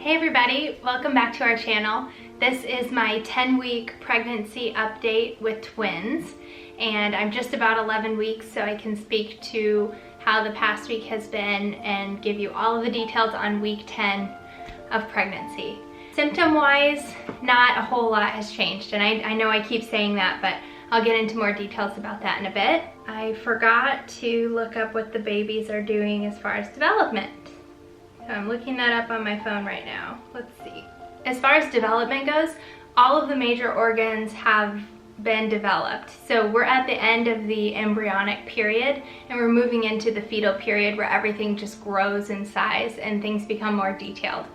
Hey everybody, welcome back to our channel. This is my 10-week pregnancy update with twins, and I'm just about 11 weeks, so I can speak to how the past week has been and give you all of the details on week 10 of pregnancy. Symptom-wise, not a whole lot has changed, and I know I keep saying that, but I'll get into more details about that in a bit. I forgot to look up what the babies are doing as far as development. So I'm looking that up on my phone right now. Let's see. As far as development goes, all of the major organs have been developed. So we're at the end of the embryonic period and we're moving into the fetal period where everything just grows in size and things become more detailed.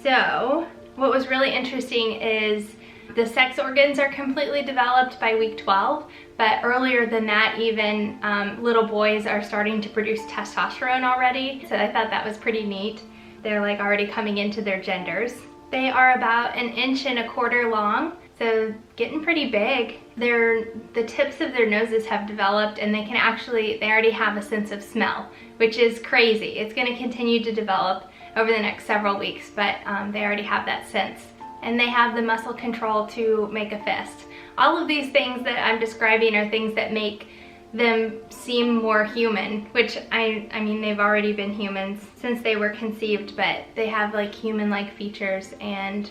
So what was really interesting is the sex organs are completely developed by week 12, but earlier than that even little boys are starting to produce testosterone already. So I thought that was pretty neat. They're like already coming into their genders. They are about 1.25 inches long, so getting pretty big. The tips of their noses have developed and they already have a sense of smell, which is crazy. It's gonna continue to develop over the next several weeks, but they already have that sense. And they have the muscle control to make a fist. All of these things that I'm describing are things that make them seem more human, which I mean they've already been humans since they were conceived, but they have like human-like features, and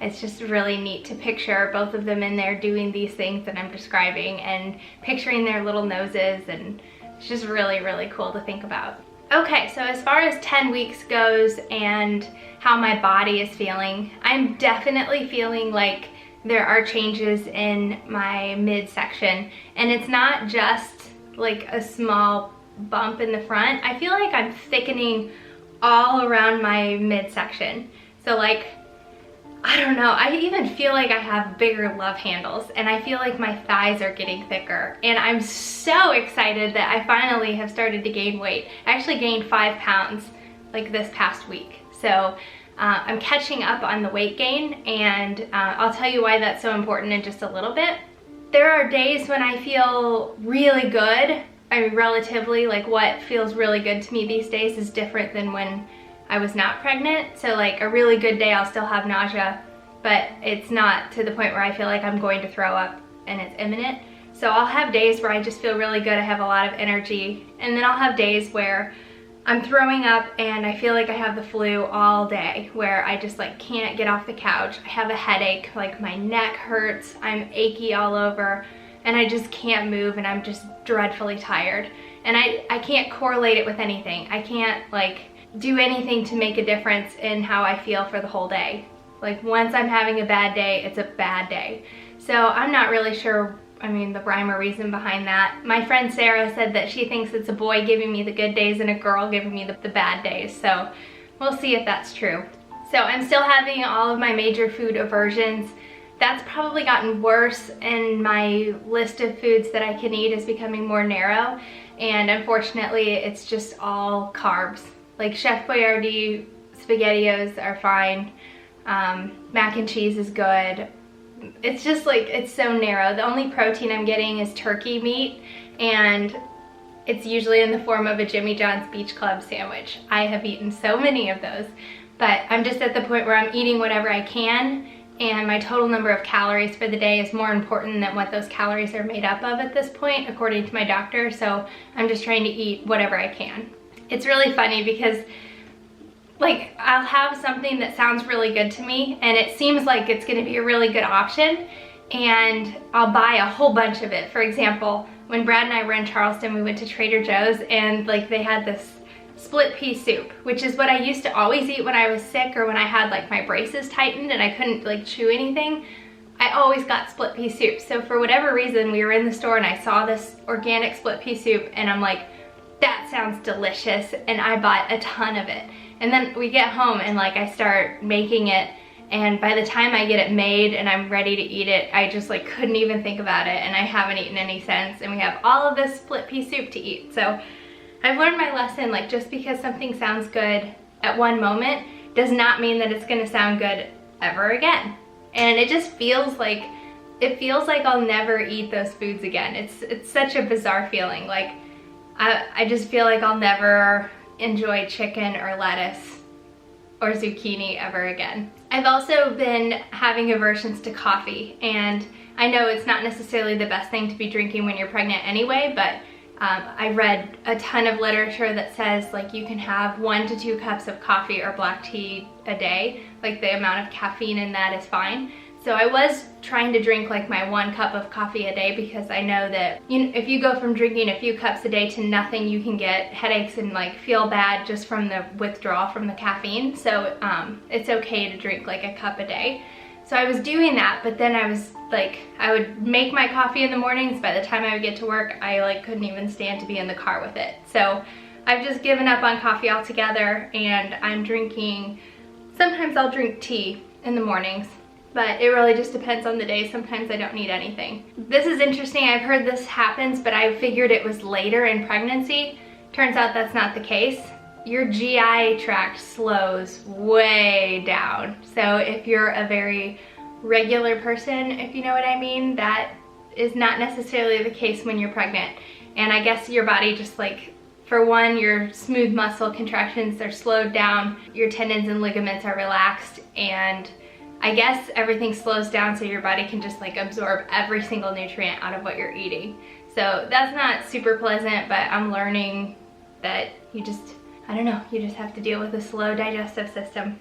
it's just really neat to picture both of them in there doing these things that I'm describing and picturing their little noses, and it's just really, really cool to think about. Okay, so as far as 10 weeks goes and how my body is feeling, I'm definitely feeling like there are changes in my midsection, and it's not just like a small bump in the front. I feel like I'm thickening all around my midsection. So like, I don't know, I even feel like I have bigger love handles, and I feel like my thighs are getting thicker, and I'm so excited that I finally have started to gain weight. I actually gained 5 pounds like this past week. So I'm catching up on the weight gain, and I'll tell you why that's so important in just a little bit. There are days when I feel really good. I mean, relatively, like what feels really good to me these days is different than when I was not pregnant. So like a really good day, I'll still have nausea, but it's not to the point where I feel like I'm going to throw up and it's imminent. So I'll have days where I just feel really good, I have a lot of energy, and then I'll have days where I'm throwing up and I feel like I have the flu all day, where I just like can't get off the couch. I have a headache, like my neck hurts, I'm achy all over, and I just can't move, and I'm just dreadfully tired. And I can't correlate it with anything. I can't like do anything to make a difference in how I feel for the whole day. Like once I'm having a bad day, it's a bad day. So I'm not really sure, I mean, the rhyme or reason behind that. My friend Sarah said that she thinks it's a boy giving me the good days and a girl giving me the bad days. So we'll see if that's true. So I'm still having all of my major food aversions. That's probably gotten worse, and my list of foods that I can eat is becoming more narrow. And unfortunately, it's just all carbs. Like Chef Boyardee SpaghettiOs are fine. Mac and cheese is good. It's just like, it's so narrow. The only protein I'm getting is turkey meat, and it's usually in the form of a Jimmy John's Beach Club sandwich. I have eaten so many of those, but I'm just at the point where I'm eating whatever I can, and my total number of calories for the day is more important than what those calories are made up of at this point, according to my doctor. So I'm just trying to eat whatever I can. It's really funny because like I'll have something that sounds really good to me and it seems like it's gonna be a really good option, and I'll buy a whole bunch of it. For example, when Brad and I were in Charleston, we went to Trader Joe's, and like they had this split pea soup, which is what I used to always eat when I was sick or when I had like my braces tightened and I couldn't like chew anything. I always got split pea soup. So for whatever reason, we were in the store and I saw this organic split pea soup, and I'm like, that sounds delicious, and I bought a ton of it. And then we get home and like I start making it, and by the time I get it made and I'm ready to eat it, I just like couldn't even think about it, and I haven't eaten any since, and we have all of this split pea soup to eat. So I've learned my lesson, like just because something sounds good at one moment does not mean that it's gonna sound good ever again. And it just feels like, I'll never eat those foods again. It's such a bizarre feeling. Like I just feel like I'll never enjoy chicken or lettuce or zucchini ever again. I've also been having aversions to coffee, and I know it's not necessarily the best thing to be drinking when you're pregnant anyway, but I read a ton of literature that says like you can have 1 to 2 cups of coffee or black tea a day, like the amount of caffeine in that is fine. So I was trying to drink like my 1 cup of coffee a day, because I know that if you go from drinking a few cups a day to nothing, you can get headaches and like feel bad just from the withdrawal from the caffeine. So it's okay to drink like a cup a day. So I was doing that, but then I was like, I would make my coffee in the mornings. By the time I would get to work, I like couldn't even stand to be in the car with it. So I've just given up on coffee altogether, and I'm drinking, sometimes I'll drink tea in the mornings, but it really just depends on the day. Sometimes I don't need anything. This is interesting. I've heard this happens, but I figured it was later in pregnancy. Turns out that's not the case. Your GI tract slows way down. So if you're a very regular person, if you know what I mean, that is not necessarily the case when you're pregnant. And I guess your body just like, for one, your smooth muscle contractions, they're slowed down, your tendons and ligaments are relaxed, and I guess everything slows down so your body can just like absorb every single nutrient out of what you're eating. So that's not super pleasant, but I'm learning that you just, I don't know, you just have to deal with a slow digestive system.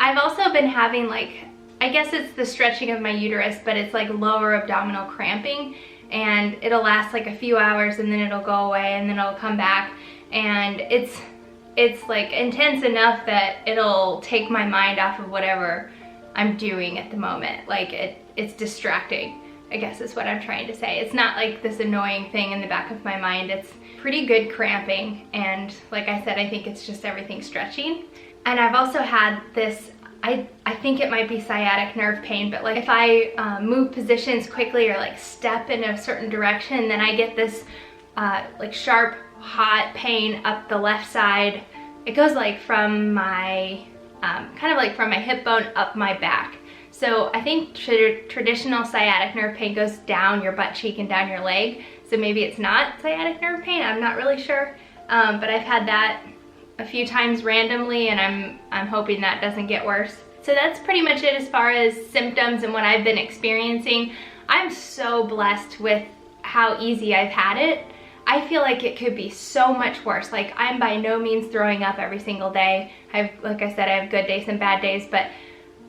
I've also been having like, I guess it's the stretching of my uterus, but it's like lower abdominal cramping, and it'll last like a few hours and then it'll go away and then it'll come back, and it's like intense enough that it'll take my mind off of whatever I'm doing at the moment. Like it's distracting, I guess is what I'm trying to say. It's not like this annoying thing in the back of my mind. It's pretty good cramping, and like I said, I think it's just everything stretching. And I've also had this, I think it might be sciatic nerve pain, but like if I move positions quickly or like step in a certain direction, then I get this like sharp, hot pain up the left side. It goes like from my, kind of like from my hip bone up my back. So I think traditional sciatic nerve pain goes down your butt cheek and down your leg. So maybe it's not sciatic nerve pain, I'm not really sure. But I've had that a few times randomly, and I'm hoping that doesn't get worse. So that's pretty much it as far as symptoms and what I've been experiencing. I'm so blessed with how easy I've had it. I feel like it could be so much worse. Like, I'm by no means throwing up every single day. Like I said, I have good days and bad days, but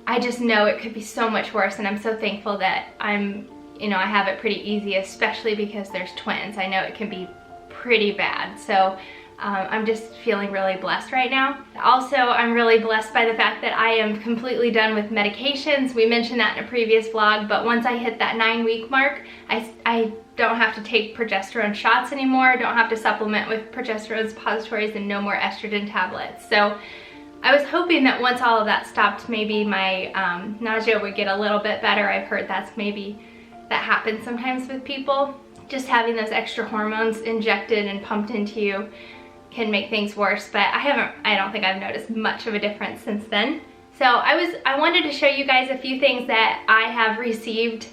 I just know it could be so much worse, and I'm so thankful that I have it pretty easy, especially because there's twins. I know it can be pretty bad. So I'm just feeling really blessed right now. Also, I'm really blessed by the fact that I am completely done with medications. We mentioned that in a previous vlog, but once I hit that 9-week mark, I don't have to take progesterone shots anymore. I don't have to supplement with progesterone suppositories, and no more estrogen tablets. So I was hoping that once all of that stopped, maybe my nausea would get a little bit better. I've heard that happens sometimes with people. Just having those extra hormones injected and pumped into you can make things worse, but I don't think I've noticed much of a difference since then. So I wanted to show you guys a few things that I have received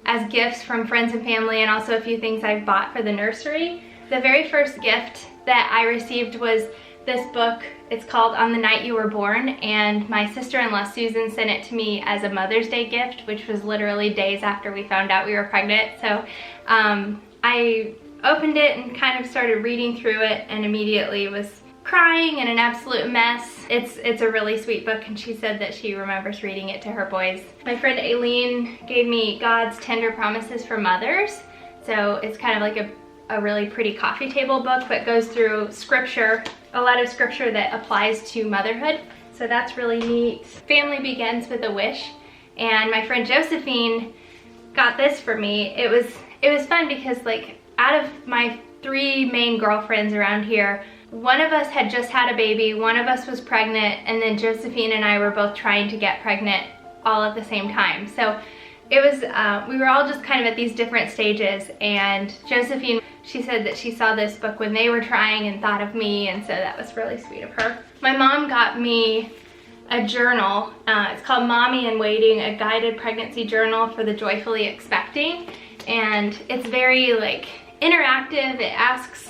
as gifts from friends and family, and also a few things I've bought for the nursery. The very first gift that I received was this book. It's called On the Night You Were Born, and my sister-in-law Susan sent it to me as a Mother's Day gift, which was literally days after we found out we were pregnant. So I opened it and kind of started reading through it, and immediately was crying and an absolute mess. It's a really sweet book, and she said that she remembers reading it to her boys. My friend Aileen gave me God's Tender Promises for Mothers. So it's kind of like a really pretty coffee table book, but goes through scripture, a lot of scripture that applies to motherhood. So that's really neat. Family Begins with a Wish. And my friend Josephine got this for me. It was fun because, like, out of my 3 main girlfriends around here, one of us had just had a baby, one of us was pregnant, and then Josephine and I were both trying to get pregnant all at the same time. So it was, we were all just kind of at these different stages, and Josephine, she said that she saw this book when they were trying and thought of me, and so that was really sweet of her. My mom got me a journal. It's called Mommy in Waiting, a guided pregnancy journal for the joyfully expecting, and it's very like interactive. It asks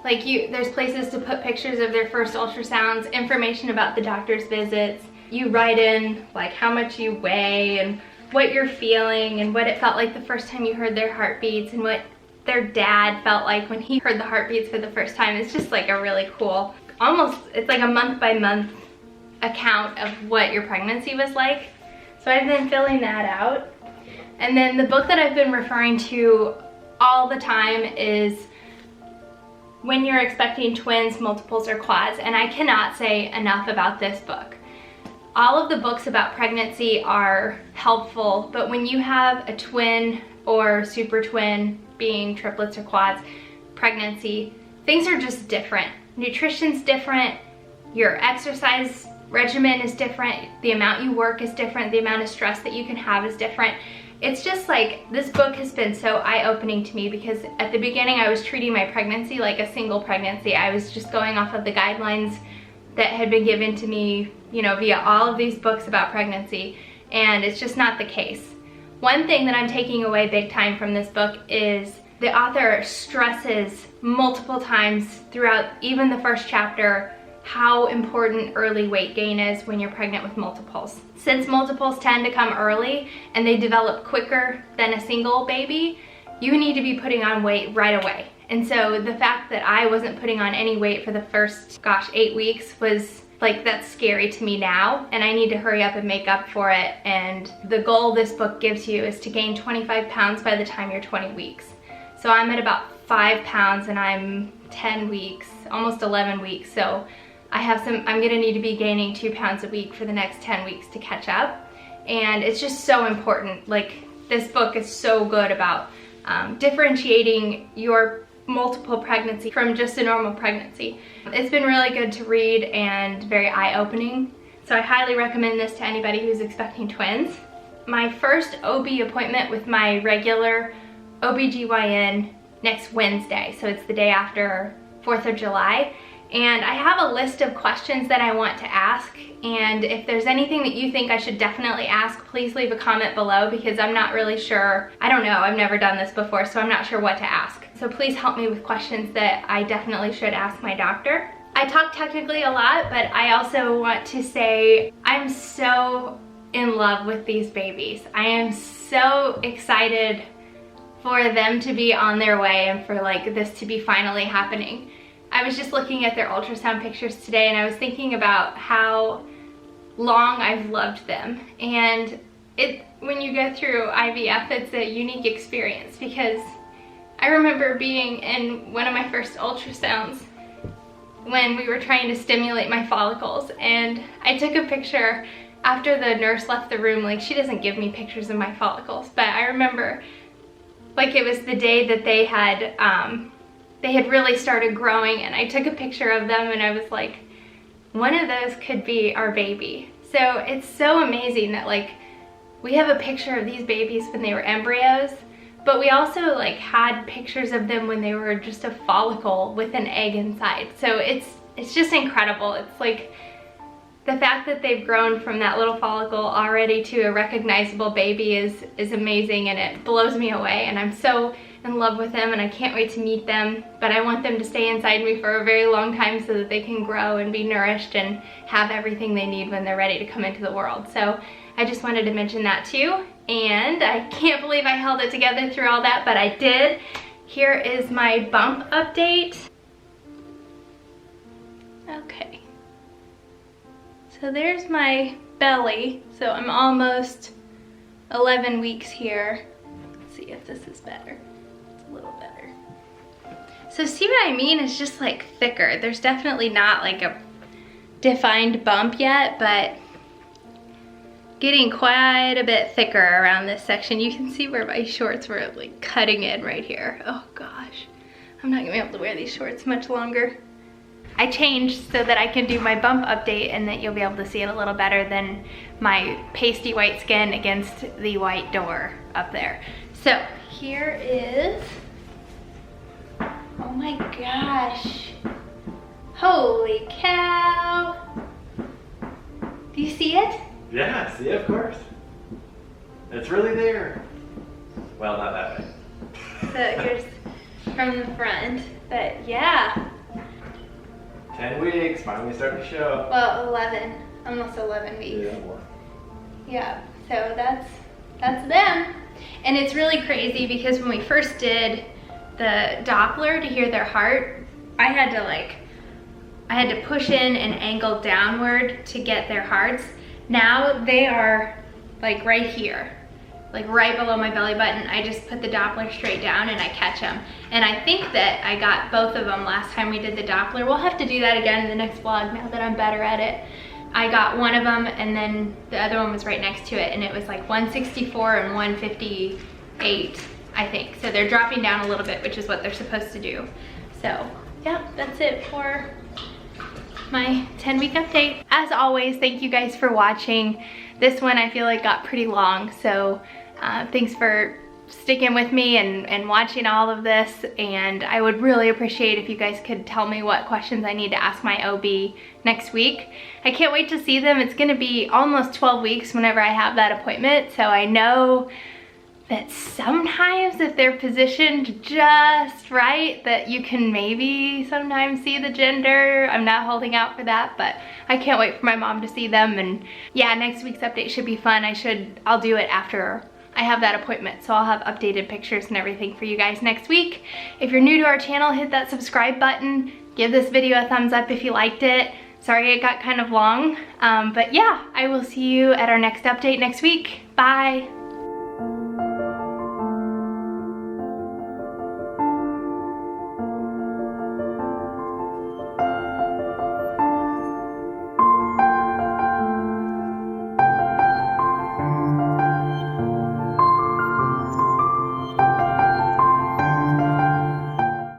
Like there's places to put pictures of their first ultrasounds, information about the doctor's visits. You write in like how much you weigh and what you're feeling and what it felt like the first time you heard their heartbeats and what their dad felt like when he heard the heartbeats for the first time. It's just like a really cool, almost, it's like a month by month account of what your pregnancy was like. So I've been filling that out. And then the book that I've been referring to all the time is When You're Expecting Twins, Multiples, or Quads. And I cannot say enough about this book. All of the books about pregnancy are helpful, but when you have a twin or super twin, being triplets or quads, pregnancy, things are just different. Nutrition's different, your exercise regimen is different, the amount you work is different, the amount of stress that you can have is different. It's just like, this book has been so eye-opening to me because at the beginning I was treating my pregnancy like a single pregnancy. I was just going off of the guidelines that had been given to me, you know, via all of these books about pregnancy, and it's just not the case. One thing that I'm taking away big time from this book is the author stresses multiple times throughout even the first chapter how important early weight gain is when you're pregnant with multiples. Since multiples tend to come early and they develop quicker than a single baby, you need to be putting on weight right away. And so the fact that I wasn't putting on any weight for the first, 8 weeks was like, that's scary to me now, and I need to hurry up and make up for it. And the goal this book gives you is to gain 25 pounds by the time you're 20 weeks. So I'm at about 5 pounds and I'm 10 weeks, almost 11 weeks. So I'm gonna need to be gaining 2 pounds a week for the next 10 weeks to catch up. And it's just so important. Like, this book is so good about differentiating your multiple pregnancy from just a normal pregnancy. It's been really good to read and very eye-opening. So I highly recommend this to anybody who's expecting twins. My first OB appointment with my regular OBGYN next Wednesday. So it's the day after 4th of July. And I have a list of questions that I want to ask, and if there's anything that you think I should definitely ask, please leave a comment below, because I'm not really sure. I don't know, I've never done this before, so I'm not sure what to ask. So please help me with questions that I definitely should ask my doctor. I talk technically a lot, but I also want to say I'm so in love with these babies. I am so excited for them to be on their way and for like this to be finally happening. I was just looking at their ultrasound pictures today and I was thinking about how long I've loved them. And when you go through IVF, it's a unique experience, because I remember being in one of my first ultrasounds when we were trying to stimulate my follicles, and I took a picture after the nurse left the room. Like, she doesn't give me pictures of my follicles, but I remember like it was the day that they had really started growing, and I took a picture of them and I was like, one of those could be our baby. So it's so amazing that like we have a picture of these babies when they were embryos, but we also like had pictures of them when they were just a follicle with an egg inside. So it's just incredible. It's like the fact that they've grown from that little follicle already to a recognizable baby is amazing, and it blows me away, and I'm so in love with them and I can't wait to meet them. But I want them to stay inside me for a very long time so that they can grow and be nourished and have everything they need when they're ready to come into the world. So I just wanted to mention that too, and I can't believe I held it together through all that, but I did. Here is my bump update. Okay. So there's my belly. So I'm almost 11 weeks here. Let's see if this is better. It's a little better. So see what I mean? It's just like thicker. There's definitely not like a defined bump yet, but getting quite a bit thicker around this section. You can see where my shorts were like cutting in right here. Oh gosh, I'm not gonna be able to wear these shorts much longer. I changed so that I can do my bump update and that you'll be able to see it a little better than my pasty white skin against the white door up there. So here is, oh my gosh, holy cow. Do you see it? Yeah, see, of course. It's really there. Well, not that way. So here's from the front, but yeah. 10 weeks, finally starting to show. Well, 11, almost 11 weeks. Yeah, more. Yeah, so that's them. And it's really crazy because when we first did the Doppler to hear their heart, I had to push in and angle downward to get their hearts. Now they are like right here, like right below my belly button. I just put the Doppler straight down and I catch them. And I think that I got both of them last time we did the Doppler. We'll have to do that again in the next vlog now that I'm better at it. I got one of them and then the other one was right next to it, and it was like 164 and 158, I think. So they're dropping down a little bit, which is what they're supposed to do. So yeah, that's it for my 10-week update. As always, thank you guys for watching. This one I feel like got pretty long, so thanks for sticking with me and watching all of this, and I would really appreciate if you guys could tell me what questions I need to ask my OB next week. I can't wait to see them. It's gonna be almost 12 weeks whenever I have that appointment, so I know that sometimes if they're positioned just right, that you can maybe sometimes see the gender. I'm not holding out for that, but I can't wait for my mom to see them. And yeah, next week's update should be fun. I'll do it after I have that appointment, so I'll have updated pictures and everything for you guys next week. If you're new to our channel, hit that subscribe button. Give this video a thumbs up if you liked it. Sorry it got kind of long, but yeah, I will see you at our next update next week. Bye.